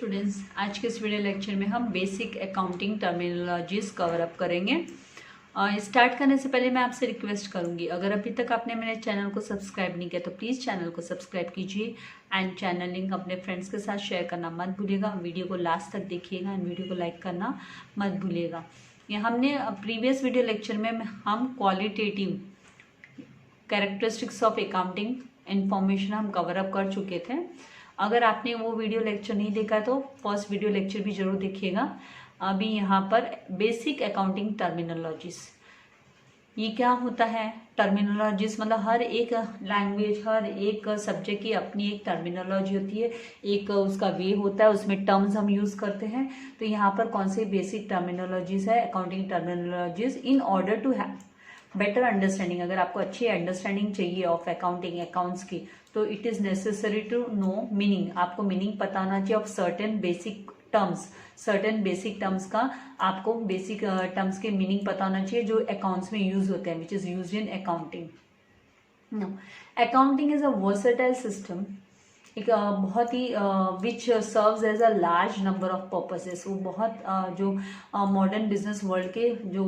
Students, आज के इस वीडियो लेक्चर में हम basic accounting terminologies cover up करेंगे। स्टार्ट करने से पहले मैं आपसे रिक्वेस्ट करूंगी, अगर अभी तक आपने मेरे चैनल को सब्सक्राइब नहीं किया तो प्लीज़ चैनल को सब्सक्राइब कीजिए एंड चैनल लिंक अपने फ्रेंड्स के साथ शेयर करना मत भूलिएगा। वीडियो को लास्ट तक देखिएगा एंड वीडियो को लाइक करना मत भूलिएगा। ये हमने प्रीवियस वीडियो लेक्चर में हम qualitative characteristics of accounting information हम कवर अप कर चुके थे। अगर आपने वो वीडियो लेक्चर नहीं देखा तो फर्स्ट वीडियो लेक्चर भी जरूर देखिएगा। अभी यहाँ पर बेसिक अकाउंटिंग टर्मिनोलॉजीज, ये क्या होता है? टर्मिनोलॉजीज मतलब हर एक लैंग्वेज, हर एक सब्जेक्ट की अपनी एक टर्मिनोलॉजी होती है, एक उसका वे होता है, उसमें टर्म्स हम यूज़ करते हैं। तो यहाँ पर कौन सी बेसिक टर्मिनोलॉजीज है, accounting terminologies, in order to have better understanding. अगर आपको अच्छी अंडरस्टैंडिंग चाहिए ऑफ अकाउंटिंग अकाउंट्स की, तो it is necessary to know meaning. आपको मीनिंग पता होना चाहिए of certain basic terms. Certain basic terms का आपको बेसिक टर्म्स के मीनिंग पता होना चाहिए जो अकाउंट्स में यूज होते हैं, which is use in accounting. No, accounting is a versatile system, एक बहुत ही which serves as a large number of purposes. वो बहुत जो मॉडर्न बिजनेस वर्ल्ड के जो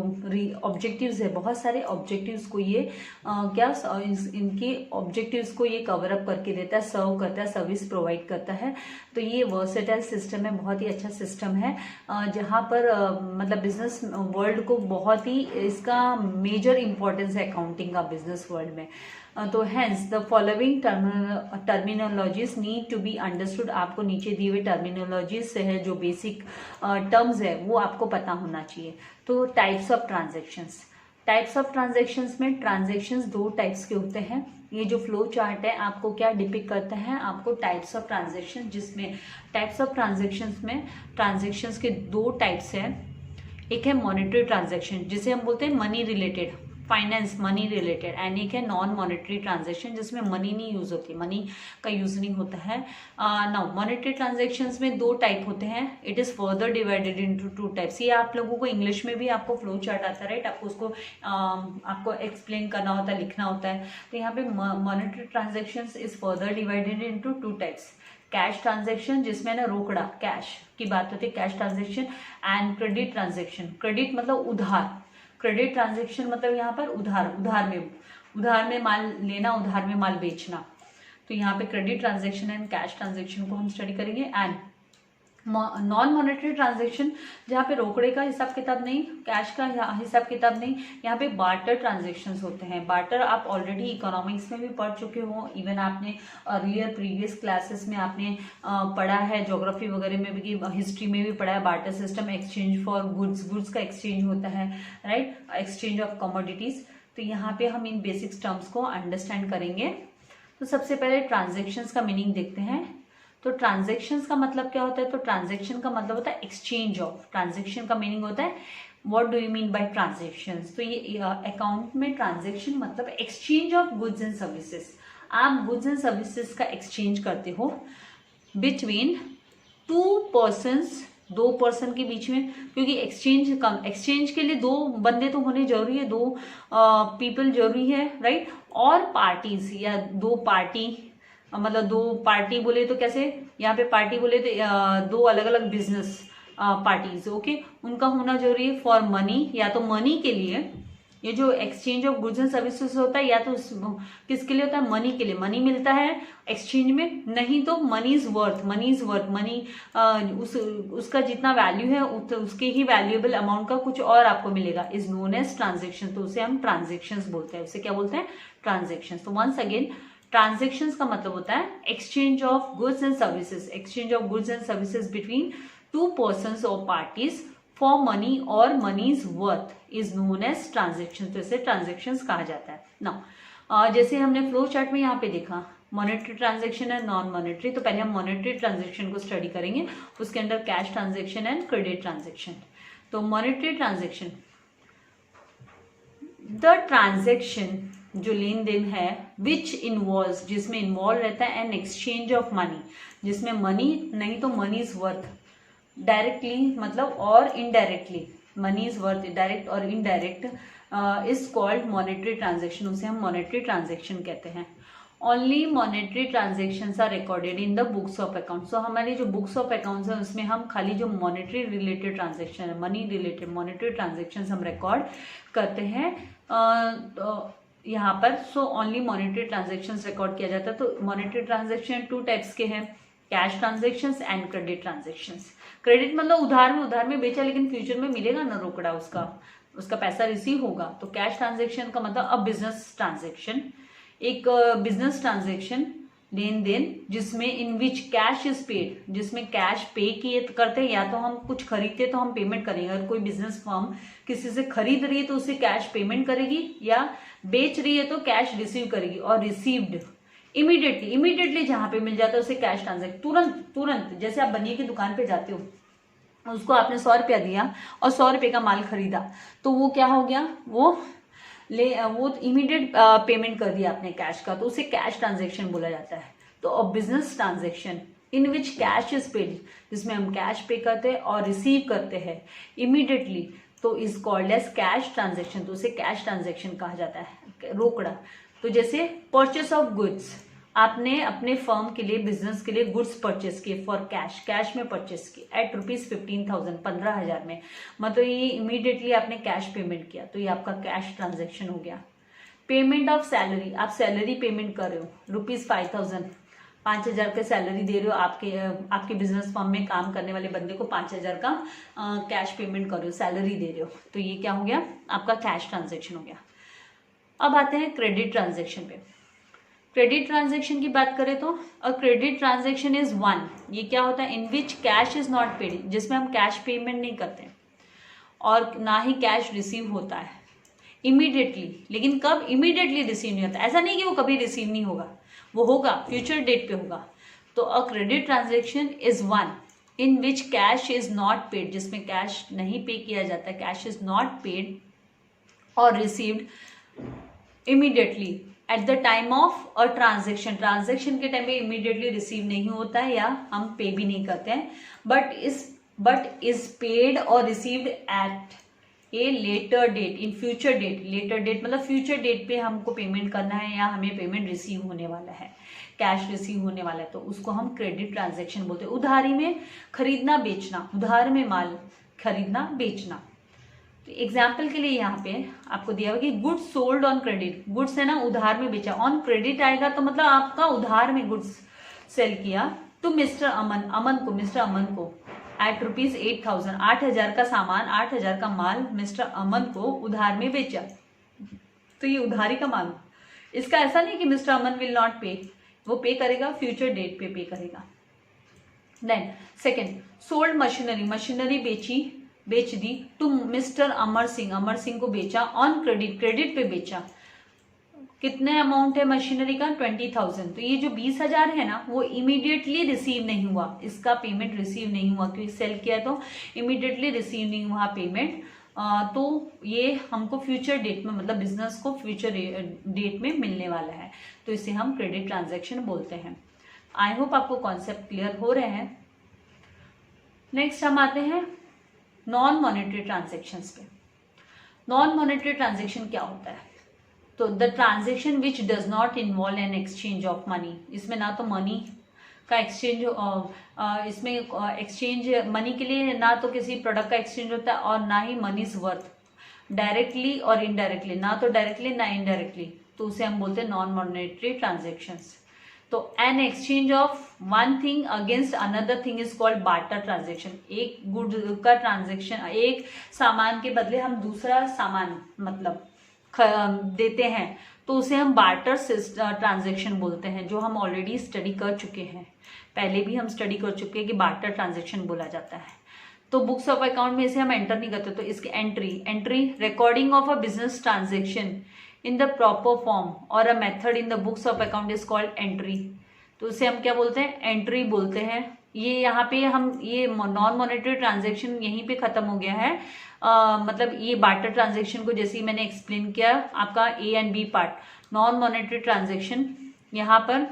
ऑब्जेक्टिव्स है, बहुत सारे ऑब्जेक्टिव्स को ये इनके ऑब्जेक्टिव्स को ये कवर अप करके देता है, सर्व करता है, सर्विस प्रोवाइड करता है। तो ये वर्सेटाइल सिस्टम है, बहुत ही अच्छा सिस्टम है जहाँ पर मतलब बिजनेस वर्ल्ड को बहुत ही इसका मेजर इंपॉर्टेंस है अकाउंटिंग का बिजनेस वर्ल्ड में। तो hence the following terminologies need to be understood. आपको नीचे दिए हुए टर्मिनोलॉजीज से है जो बेसिक टर्म्स है वो आपको पता होना चाहिए। तो types of transactions, types of transactions में ट्रांजेक्शन्स दो टाइप्स के होते हैं। ये जो फ्लो चार्ट है आपको क्या डिपिक्ट करता है? आपको टाइप्स ऑफ ट्रांजेक्शन, जिसमें टाइप्स ऑफ ट्रांजेक्शन्स में ट्रांजेक्शन्स के दो टाइप्स हैं। एक है मॉनेटरी ट्रांजेक्शन जिसे हम बोलते हैं money related, finance money related, and एक है नॉन मॉनेटरी ट्रांजेक्शन जिसमें मनी नहीं यूज होती, मनी का यूज नहीं होता है। नाउ मॉनेटरी ट्रांजेक्शन्स में दो टाइप होते हैं। It is further divided into two types. ये आप लोगों को इंग्लिश में भी आपको फ्लो चार्ट आता है, राइट? आपको उसको आपको एक्सप्लेन करना होता है, लिखना होता है। तो यहाँ पे monetary transactions is further divided into two types. Cash transaction जिसमें ना रोकड़ा कैश की बात होती है, cash transaction, and credit transaction. Credit मतलब उधार, क्रेडिट ट्रांजेक्शन मतलब यहाँ पर उधार में माल लेना, उधार में माल बेचना। तो यहाँ पे credit transaction and cash transaction को हम स्टडी करेंगे। एंड नॉन मॉनेटरी ट्रांजेक्शन जहाँ पे रोकड़े का हिसाब किताब नहीं, कैश का हिसाब किताब नहीं, यहाँ पे बार्टर ट्रांजेक्शन्स होते हैं। बार्टर आप ऑलरेडी इकोनॉमिक्स में भी पढ़ चुके हो, इवन आपने अर्लियर प्रीवियस क्लासेस में आपने पढ़ा है, ज्योग्राफी वगैरह में भी, हिस्ट्री में भी पढ़ा है। Barter system exchange for goods, goods का एक्सचेंज होता है, राइट? Exchange of commodities. तो यहाँ पे हम इन बेसिक टर्म्स को अंडरस्टैंड करेंगे। तो सबसे पहले ट्रांजेक्शन्स का मीनिंग देखते हैं। तो ट्रांजेक्शन्स का मतलब क्या होता है? तो ट्रांजेक्शन का मतलब होता है एक्सचेंज ऑफ। ट्रांजेक्शन का मीनिंग होता है what do you mean by transactions. तो ये अकाउंट में ट्रांजेक्शन मतलब exchange of goods and services. आप गुड्स एंड सर्विसेज का एक्सचेंज करते हो बिटवीन टू पर्सन्स, दो पर्सन के बीच में, क्योंकि एक्सचेंज के लिए दो बंदे तो होने जरूरी है, दो पीपल जरूरी है, राइट? और पार्टीज या दो पार्टी, मतलब दो पार्टी बोले तो कैसे, यहाँ पे पार्टी बोले तो दो अलग अलग बिजनेस पार्टीज, ओके, उनका होना जरूरी है फॉर मनी। या तो मनी के लिए ये जो exchange of goods and services होता है, या तो किसके लिए होता है? मनी के लिए। मनी मिलता है एक्सचेंज में, नहीं तो मनी इज वर्थ, मनी उसका जितना वैल्यू है उसके ही वैल्यूएबल अमाउंट का कुछ और आपको मिलेगा, इज नोन एज ट्रांजेक्शन। तो उसे हम ट्रांजेक्शन्स बोलते हैं। उसे क्या बोलते हैं? ट्रांजेक्शन। तो वंस अगेन ट्रांजेक्शन्स का मतलब होता है exchange of goods and services, exchange of goods and services between two persons और पार्टीज फॉर मनी और money's worth is known as transaction. तो इसे ट्रांजेक्शन्स कहा जाता है। नाउ जैसे हमने फ्लो चार्ट में यहाँ पे देखा monetary transaction and non monetary, तो पहले हम मॉनेटरी ट्रांजेक्शन को स्टडी करेंगे, उसके अंदर cash transaction and credit transaction. तो मॉनेटरी ट्रांजेक्शन, द ट्रांजेक्शन जो लेन देन है विच इन्वॉल्व, जिसमें इन्वॉल्व रहता है एन एक्सचेंज ऑफ मनी, जिसमें मनी नहीं तो मनी इज वर्थ, डायरेक्टली मतलब और indirectly, money is worth direct और indirect, is called monetary transaction. उसे हम मॉनेटरी ट्रांजेक्शन कहते हैं। Only monetary transactions are recorded in the books of account. So हमारी जो बुक्स ऑफ अकाउंट्स है उसमें हम खाली जो मॉनेटरी रिलेटेड ट्रांजेक्शन है, मनी रिलेटेड मॉनेटरी ट्रांजेक्शन्स हम रिकॉर्ड करते हैं यहाँ पर। So only monetary transactions record किया जाता है। तो मॉनेटरी ट्रांजेक्शन 2 टाइप्स के हैं, cash transactions and credit transactions. Credit मतलब उधार में बेचा लेकिन फ्यूचर में मिलेगा ना रोकड़ा, उसका पैसा रिसीव होगा। तो कैश ट्रांजेक्शन का मतलब अब बिजनेस ट्रांजेक्शन, एक बिजनेस ट्रांजेक्शन लेन देन जिसमें इन विच कैश इज पेड, जिसमें कैश पे किए करते हैं, या तो हम कुछ खरीदते तो हम पेमेंट करेंगे। अगर कोई बिजनेस फर्म किसी से खरीद रही है तो उसे कैश पेमेंट करेगी, या बेच रही है तो कैश रिसीव करेगी। और रिसीव्ड इमीडिएटली जहां पे मिल जाता है उसे कैश ट्रांजेक्शन, तुरंत। जैसे आप बनिए की दुकान पे जाते हो, उसको आपने 100 रुपया दिया और 100 रुपये का माल खरीदा, तो वो क्या हो गया, वो इमीडिएट पेमेंट कर दिया आपने कैश का, तो उसे कैश ट्रांजेक्शन बोला जाता है। तो business transaction in which cash is paid, जिसमें हम कैश पे करते हैं और रिसीव करते हैं इमीडिएटली, तो is called as cash transaction. तो उसे कैश ट्रांजेक्शन कहा जाता है, रोकड़ा। तो जैसे परचेस ऑफ गुड्स, आपने अपने फर्म के लिए, बिजनेस के लिए गुड्स परचेस किए फॉर कैश में परचेस किए एट ₹15,000, 15,000 में, मतलब ये इमीडिएटली आपने कैश पेमेंट किया, तो ये आपका कैश ट्रांजेक्शन हो गया। पेमेंट ऑफ सैलरी, आप सैलरी पेमेंट कर रहे हो ₹5,000, 5,000 का सैलरी दे रहे हो, आपके बिजनेस फर्म में काम करने वाले बंदे को 5,000 का कैश पेमेंट कर रहे हो, सैलरी दे रहे हो, तो ये क्या हो गया, आपका कैश ट्रांजेक्शन हो गया। अब आते हैं क्रेडिट ट्रांजेक्शन पे। क्रेडिट ट्रांजेक्शन की बात करें तो a credit transaction is one, ये क्या होता है, इन विच कैश इज नॉट पेड, जिसमें हम कैश पेमेंट नहीं करते और ना ही कैश रिसीव होता है इमीडिएटली। लेकिन कब, इमीडिएटली रिसीव नहीं होता, ऐसा नहीं कि वो कभी रिसीव नहीं होगा, वो होगा, फ्यूचर डेट पे होगा। तो a credit transaction is one in which cash is not paid, जिसमें कैश नहीं पे किया जाता, कैश इज नॉट पेड और received immediately at the time of a transaction, transaction के टाइम पे इमीडिएटली रिसीव नहीं होता है या हम पे भी नहीं करते हैं, बट इज पेड और received at a later date, in future date. Later date मतलब फ्यूचर डेट पे हमको पेमेंट करना है या हमें पेमेंट रिसीव होने वाला है, कैश रिसीव होने वाला है, तो उसको हम क्रेडिट ट्रांजेक्शन बोलते हैं। उधारी में खरीदना बेचना, उधार में माल खरीदना बेचना। तो एग्जाम्पल के लिए यहाँ पे आपको दिया हुआ कि goods sold on credit, goods है ना उधार में बेचा, ऑन क्रेडिट आएगा तो मतलब आपका उधार में गुड्स सेल किया टू मिस्टर अमन को एट ₹8,000, 8,000 का सामान, 8,000 का माल मिस्टर अमन को उधार में बेचा, तो ये उधारी का माल। इसका ऐसा नहीं कि मिस्टर अमन विल नॉट पे, वो पे करेगा, फ्यूचर डेट पे करेगा। देन सेकेंड, सोल्ड मशीनरी बेच दी टू मिस्टर अमर सिंह को बेचा ऑन क्रेडिट पे बेचा। कितने अमाउंट है मशीनरी का, 20,000। तो ये जो 20,000 है ना वो इमीडिएटली रिसीव नहीं हुआ, इसका पेमेंट रिसीव नहीं हुआ क्योंकि सेल किया तो इमीडिएटली रिसीव नहीं हुआ पेमेंट। तो ये हमको फ्यूचर डेट में, मतलब बिजनेस को फ्यूचर डेट में मिलने वाला है, तो इसे हम क्रेडिट ट्रांजेक्शन बोलते हैं। आई होप आपको कॉन्सेप्ट क्लियर हो रहे हैं। नेक्स्ट हम आते हैं नॉन मॉनेटरी ट्रांजेक्शन्स पे। नॉन मॉनेटरी ट्रांजेक्शन क्या होता है, तो the transaction which does not involve N exchange of money, इसमें ना तो मनी का एक्सचेंज, इसमें एक्सचेंज मनी के लिए ना तो किसी प्रोडक्ट का एक्सचेंज होता है और ना ही मनीज वर्थ, डायरेक्टली और इनडायरेक्टली, ना तो डायरेक्टली ना इनडायरेक्टली, तो उसे हम बोलते हैं नॉन मॉनेटरी ट्रांजेक्शन्स। तो N exchange of one thing against another thing is called barter transaction. एक गुड का ट्रांजेक्शन, एक सामान के बदले हम दूसरा सामान मतलब देते हैं, तो उसे हम बार्टर ट्रांजेक्शन बोलते हैं, जो हम ऑलरेडी स्टडी कर चुके हैं, पहले भी हम स्टडी कर चुके हैं कि बार्टर ट्रांजेक्शन बोला जाता है। तो बुक्स ऑफ अकाउंट में इसे हम एंटर नहीं करते, तो इसकी entry recording of a business transaction in the proper form और a method in the books of account is called entry. तो उसे हम क्या बोलते हैं, एंट्री बोलते हैं। ये यहाँ पे हम ये नॉन मॉनेटरी ट्रांजेक्शन यहीं पे खत्म हो गया है। मतलब ये बार्टर ट्रांजेक्शन को जैसे ही मैंने एक्सप्लेन किया आपका A and B part. Non monetary transaction, यहाँ पर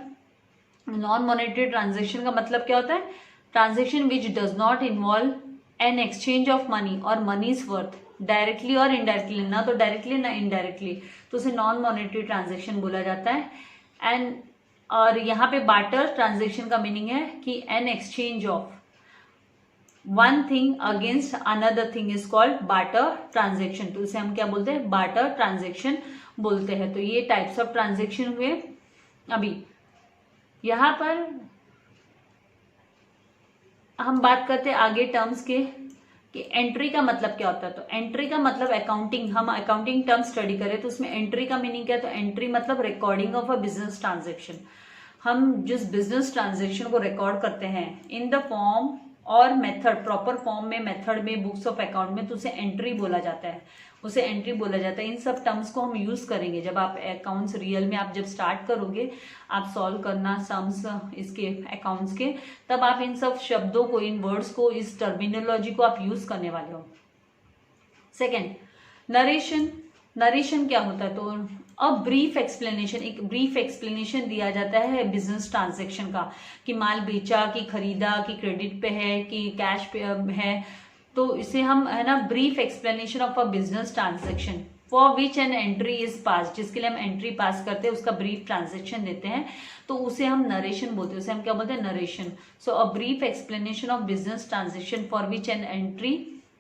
नॉन मॉनेटरी ट्रांजेक्शन का मतलब क्या होता है, transaction which does not involve N exchange of money और मनीज वर्थ डायरेक्टली और इनडायरेक्टली, ना तो डायरेक्टली ना इनडायरेक्टली, तो उसे नॉन मॉनेटरी ट्रांजेक्शन बोला जाता है। एंड और यहाँ पे बार्टर ट्रांजेक्शन का मीनिंग है कि N exchange of one thing against another thing is called barter transaction. तो इसे हम क्या बोलते हैं, बार्टर ट्रांजेक्शन बोलते हैं। तो ये टाइप्स ऑफ ट्रांजेक्शन हुए। अभी यहाँ पर हम बात करते हैं आगे टर्म्स के कि एंट्री का मतलब क्या होता है। तो एंट्री का मतलब अकाउंटिंग, हम अकाउंटिंग टर्म स्टडी करें तो उसमें एंट्री का मीनिंग क्या है। तो एंट्री मतलब recording of a business transaction. हम जिस बिजनेस ट्रांजेक्शन को रिकॉर्ड करते हैं इन द फॉर्म और मेथड, प्रॉपर फॉर्म में, मेथड में, बुक्स ऑफ अकाउंट में, तो उसे एंट्री बोला जाता है, उसे एंट्री बोला जाता है। इन सब टर्म्स को हम यूज करेंगे जब आप अकाउंट्स रियल में आप जब स्टार्ट करोगे, आप सॉल्व करना सम्स इसके अकाउंट्स के, तब आप इन सब शब्दों को, इन वर्ड्स को, इस टर्मिनोलॉजी को आप यूज करने वाले हो। Second, narration. नरेशन क्या होता है। तो अ ब्रीफ एक्सप्लेनेशन, एक ब्रीफ एक्सप्लेनेशन दिया जाता है बिजनेस ट्रांजेक्शन का, कि माल बेचा, कि खरीदा, कि क्रेडिट पे है, कि कैश पे है। तो इसे हम है ना brief explanation of a business transaction for which an entry is pass, जिसके लिए हम एंट्री पास करते हैं उसका ब्रीफ ट्रांजेक्शन देते हैं, तो उसे हम नरेशन बोलते हैं। उसे हम क्या बोलते हैं, narration. So a brief explanation of business transaction for which an entry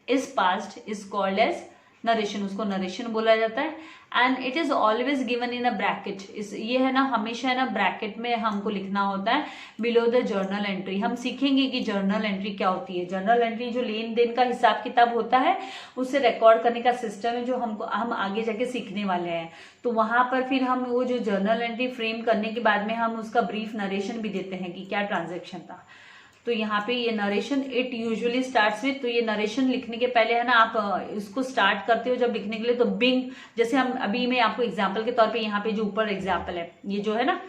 is passed is called as narration, उसको नरेशन बोला जाता है। And it is always given in a bracket, ये है ना हमेशा है ना ब्रैकेट में हमको लिखना होता है बिलो द जर्नल एंट्री। हम सीखेंगे कि जर्नल एंट्री क्या होती है। जर्नल एंट्री जो लेन देन का हिसाब किताब होता है उसे रिकॉर्ड करने का सिस्टम है, जो हम आगे जाके सीखने वाले हैं। तो वहां पर फिर हम वो जो जर्नल एंट्री फ्रेम करने के बाद में हम उसका ब्रीफ नरेशन भी देते हैं कि क्या ट्रांजेक्शन था। तो यहाँ पे ये narration it usually starts with, तो ये नरेशन लिखने के पहले है ना आप इसको स्टार्ट करते हो जब लिखने के लिए, तो बिंग, जैसे हम अभी मैं आपको एग्जांपल के तौर पे यहाँ पे जो ऊपर एग्जांपल है ये जो है ना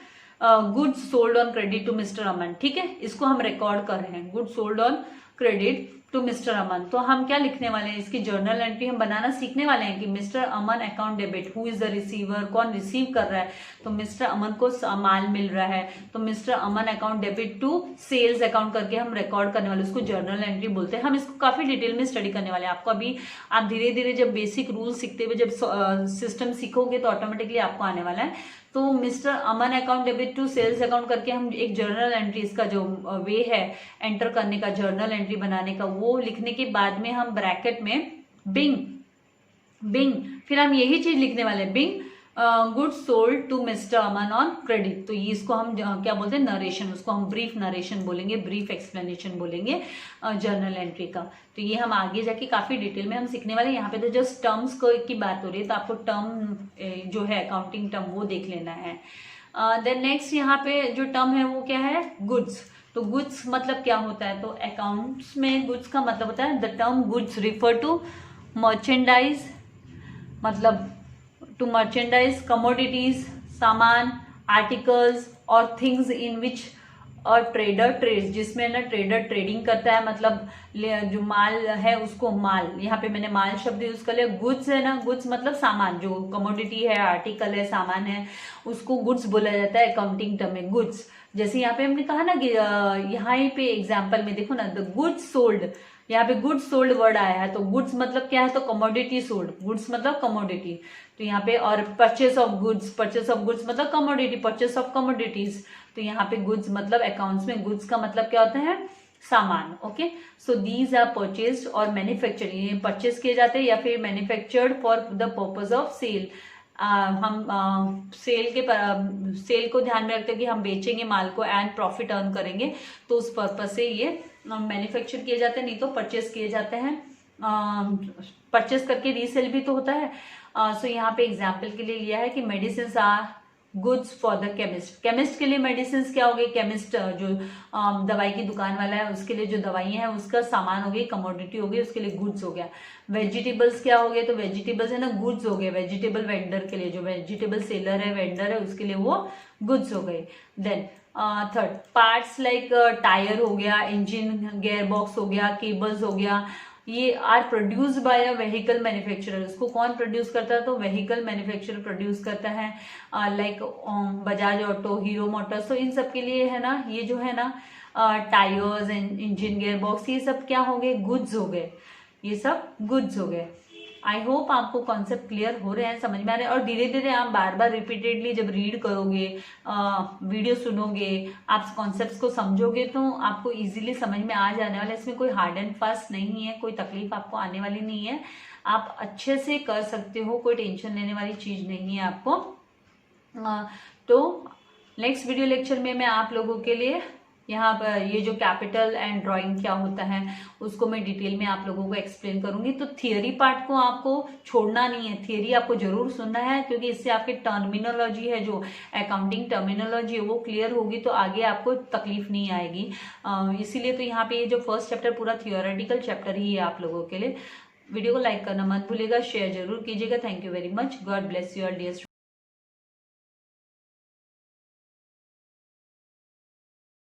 goods sold on credit to mister Aman, ठीक है, इसको हम रिकॉर्ड कर रहे हैं, goods sold on credit to mister Aman. तो हम क्या लिखने वाले हैं, इसकी जर्नल एंट्री हम बनाना सीखने वाले हैं कि mister Aman account debit, who is the receiver, कौन रिसीव कर रहा है, तो मिस्टर अमन को माल मिल रहा है, तो Mister Aman account debit to sales account करके हम रिकॉर्ड करने वाले, उसको जर्नल एंट्री बोलते हैं। हम इसको काफी डिटेल में स्टडी करने वाले हैं। आपको अभी आप धीरे धीरे जब बेसिक रूल सीखते हुए जब सिस्टम सीखोगे तो ऑटोमेटिकली आपको आने वाला है। तो Mister Aman account debit to sales account करके हम एक जर्नल एंट्री, इसका जो वे है एंटर करने का, जर्नल एंट्री बनाने का, वो लिखने के बाद में हम ब्रैकेट में बिंग फिर हम यही चीज लिखने वाले हैं, being goods sold to mister Aman on credit. तो ये इसको हम क्या बोलते हैं, नरेशन, उसको हम ब्रीफ नरेशन बोलेंगे, ब्रीफ एक्सप्लेनेशन बोलेंगे जर्नल एंट्री का। तो ये हम आगे जाके काफी डिटेल में हम सीखने वाले हैं। यहाँ पे तो जस्ट टर्म्स की बात हो रही है, तो आपको टर्म जो है अकाउंटिंग टर्म वो देख लेना है। देन नेक्स्ट यहाँ पे जो टर्म है वो क्या है, गुड्स। तो गुड्स मतलब क्या होता है, तो अकाउंट्स में गुड्स का मतलब होता है the term goods refer to merchandise, मतलब टू मर्चेंडाइज, कमोडिटीज, सामान, आर्टिकल्स और थिंग्स इन विच और ट्रेडर ट्रेड्स, जिसमें ना ट्रेडर ट्रेडिंग करता है, मतलब जो माल है उसको माल, यहाँ पे मैंने माल शब्द यूज कर लिया। गुड्स है ना, गुड्स मतलब सामान, जो कमोडिटी है, आर्टिकल है, सामान है, उसको गुड्स बोला जाता है अकाउंटिंग टर्म में, गुड्स। जैसे यहाँ पे हमने कहा ना कि यहाँ पे एग्जाम्पल में देखो ना, द गुड्स सोल्ड, यहाँ पे गुड्स सोल्ड वर्ड आया है, तो गुड्स मतलब क्या है, तो कमोडिटी सोल्ड, गुड्स मतलब कमोडिटी। तो यहाँ पे और परचेस ऑफ गुड्स मतलब कमोडिटी, परचेस ऑफ कमोडिटीज। तो यहाँ पे गुड्स मतलब अकाउंट्स में गुड्स का मतलब क्या होता है, सामान। Okay, so these are purchased और मैन्युफैक्चर्ड, ये परचेस किए जाते हैं या फिर manufactured for the purpose of sale. हम सेल को ध्यान में रखते हैं कि हम बेचेंगे माल को एंड प्रॉफिट अर्न करेंगे, तो उस पर्पज से ये मैन्युफैक्चर किए जाते हैं, नहीं तो परचेस किए जाते हैं। परचेस करके रीसेल भी तो होता है। सो यहाँ पे एग्जाम्पल के लिए लिया है कि medicine are goods for the chemist. Chemist के लिए मेडिसिन क्या हो गई, केमिस्ट जो दवाई की दुकान वाला है उसके लिए जो दवाइयां है उसका सामान हो गई, कमोडिटी हो गई, उसके लिए गुड्स हो गया। वेजिटेबल्स क्या हो गए, तो वेजिटेबल्स है ना गुड्स हो गए, वेजिटेबल वेंडर के लिए, जो वेजिटेबल सेलर है, वेंडर है, उसके लिए वो गुड्स हो गए। Then third, parts like tyre हो गया, इंजन, गियर बॉक्स हो गया, केबल्स हो गया, ये are produce by a vehicle manufacturer. इसको कौन प्रोड्यूस करता है, तो व्हीकल मैन्युफैक्चरर प्रोड्यूस करता है, like Bajaj auto, hero Motors. तो इन सब के लिए है ना, ये जो है ना टायर्स, इंजन, गियर बॉक्स, ये सब क्या हो गए, गुड्स हो गए, ये सब गुड्स हो गए। आई होप आपको कॉन्सेप्ट क्लियर हो रहे हैं, समझ में आ रहे हैं, और धीरे धीरे आप बार बार रिपीटेडली जब रीड करोगे, वीडियो सुनोगे, आप कॉन्सेप्ट्स को समझोगे तो आपको इजीली समझ में आ जाने वाला है। इसमें कोई हार्ड एंड फास्ट नहीं है, कोई तकलीफ आपको आने वाली नहीं है, आप अच्छे से कर सकते हो, कोई टेंशन लेने वाली चीज नहीं है आपको। तो नेक्स्ट वीडियो लेक्चर में मैं आप लोगों के लिए यहाँ पर ये जो कैपिटल एंड ड्राइंग क्या होता है उसको मैं डिटेल में आप लोगों को एक्सप्लेन करूंगी। तो थियरी पार्ट को आपको छोड़ना नहीं है, थियरी आपको जरूर सुनना है, क्योंकि इससे आपकी टर्मिनोलॉजी है, जो अकाउंटिंग टर्मिनोलॉजी है वो क्लियर होगी तो आगे आपको तकलीफ नहीं आएगी। इसीलिए तो यहाँ पे ये जो फर्स्ट चैप्टर पूरा थियोरेटिकल चैप्टर ही है आप लोगों के लिए। वीडियो को लाइक करना मत भूलिएगा, शेयर जरूर कीजिएगा। Thank you very much, God bless you all dear.